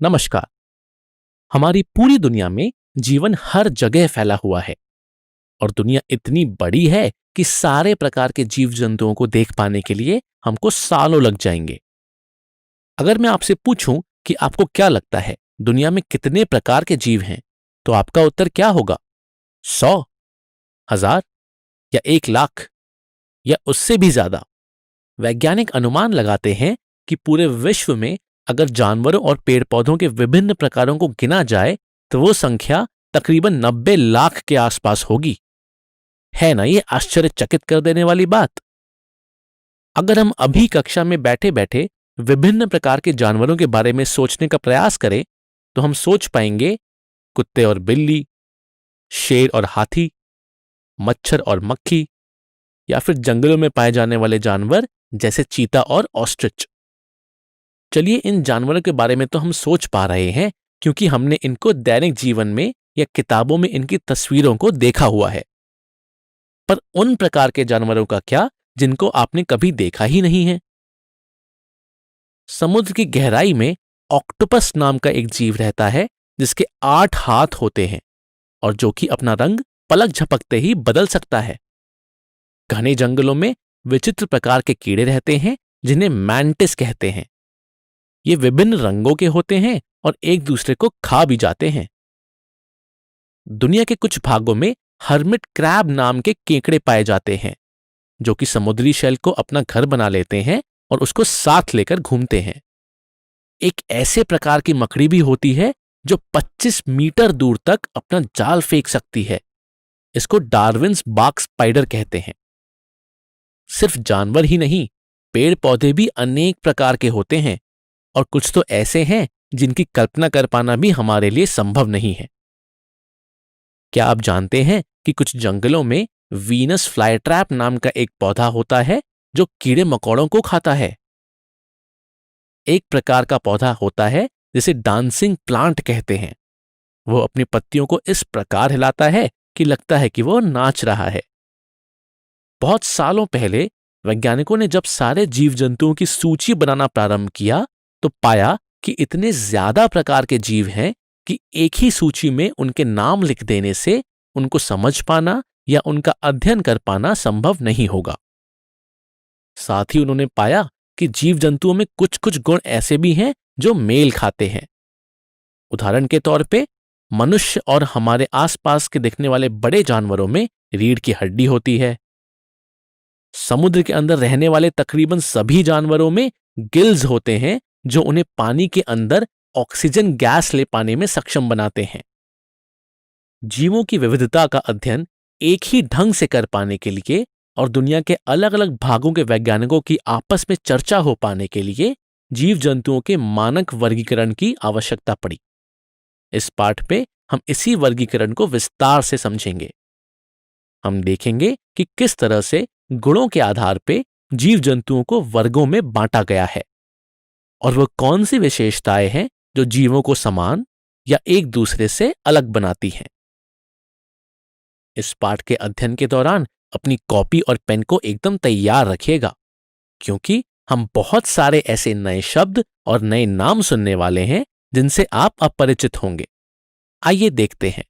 नमस्कार। हमारी पूरी दुनिया में जीवन हर जगह फैला हुआ है और दुनिया इतनी बड़ी है कि सारे प्रकार के जीव जंतुओं को देख पाने के लिए हमको सालों लग जाएंगे। अगर मैं आपसे पूछूं कि आपको क्या लगता है दुनिया में कितने प्रकार के जीव हैं, तो आपका उत्तर क्या होगा? 100, 1000 या 1 लाख या उससे भी ज्यादा? वैज्ञानिक अनुमान लगाते हैं कि पूरे विश्व में अगर जानवरों और पेड़ पौधों के विभिन्न प्रकारों को गिना जाए तो वो संख्या तकरीबन 90 लाख के आसपास होगी। है ना ये आश्चर्यचकित कर देने वाली बात? अगर हम अभी कक्षा में बैठे बैठे विभिन्न प्रकार के जानवरों के बारे में सोचने का प्रयास करें तो हम सोच पाएंगे कुत्ते और बिल्ली, शेर और हाथी, मच्छर और मक्खी, या फिर जंगलों में पाए जाने वाले जानवर जैसे चीता और ऑस्ट्रिच। चलिए, इन जानवरों के बारे में तो हम सोच पा रहे हैं क्योंकि हमने इनको दैनिक जीवन में या किताबों में इनकी तस्वीरों को देखा हुआ है। पर उन प्रकार के जानवरों का क्या जिनको आपने कभी देखा ही नहीं है? समुद्र की गहराई में ऑक्टोपस नाम का एक जीव रहता है जिसके 8 हाथ होते हैं और जो कि अपना रंग पलक झपकते ही बदल सकता है। घने जंगलों में विचित्र प्रकार के कीड़े रहते हैं जिन्हें मैंटिस कहते हैं। ये विभिन्न रंगों के होते हैं और एक दूसरे को खा भी जाते हैं। दुनिया के कुछ भागों में हर्मिट क्रैब नाम के केकड़े पाए जाते हैं जो कि समुद्री शेल को अपना घर बना लेते हैं और उसको साथ लेकर घूमते हैं। एक ऐसे प्रकार की मकड़ी भी होती है जो 25 मीटर दूर तक अपना जाल फेंक सकती है। इसको डार्विन्स बाग स्पाइडर कहते हैं। सिर्फ जानवर ही नहीं, पेड़ पौधे भी अनेक प्रकार के होते हैं और कुछ तो ऐसे हैं जिनकी कल्पना कर पाना भी हमारे लिए संभव नहीं है। क्या आप जानते हैं कि कुछ जंगलों में वीनस फ्लाईट्रैप नाम का एक पौधा होता है जो कीड़े मकोड़ों को खाता है? एक प्रकार का पौधा होता है जिसे डांसिंग प्लांट कहते हैं। वो अपनी पत्तियों को इस प्रकार हिलाता है कि लगता है कि वो नाच रहा है। बहुत सालों पहले वैज्ञानिकों ने जब सारे जीव जंतुओं की सूची बनाना प्रारंभ किया तो पाया कि इतने ज्यादा प्रकार के जीव हैं कि एक ही सूची में उनके नाम लिख देने से उनको समझ पाना या उनका अध्ययन कर पाना संभव नहीं होगा। साथ ही उन्होंने पाया कि जीव जंतुओं में कुछ कुछ गुण ऐसे भी हैं जो मेल खाते हैं। उदाहरण के तौर पे मनुष्य और हमारे आसपास के दिखने वाले बड़े जानवरों में रीढ़ की हड्डी होती है। समुद्र के अंदर रहने वाले तकरीबन सभी जानवरों में गिल्स होते हैं जो उन्हें पानी के अंदर ऑक्सीजन गैस ले पाने में सक्षम बनाते हैं। जीवों की विविधता का अध्ययन एक ही ढंग से कर पाने के लिए और दुनिया के अलग अलग भागों के वैज्ञानिकों की आपस में चर्चा हो पाने के लिए जीव जंतुओं के मानक वर्गीकरण की आवश्यकता पड़ी। इस पाठ पे हम इसी वर्गीकरण को विस्तार से समझेंगे। हम देखेंगे कि किस तरह से गुणों के आधार पे जीव जंतुओं को वर्गों में बांटा गया है और वह कौन सी विशेषताएं हैं जो जीवों को समान या एक दूसरे से अलग बनाती हैं। इस पाठ के अध्ययन के दौरान अपनी कॉपी और पेन को एकदम तैयार रखिएगा क्योंकि हम बहुत सारे ऐसे नए शब्द और नए नाम सुनने वाले हैं जिनसे आप अपरिचित होंगे। आइए देखते हैं।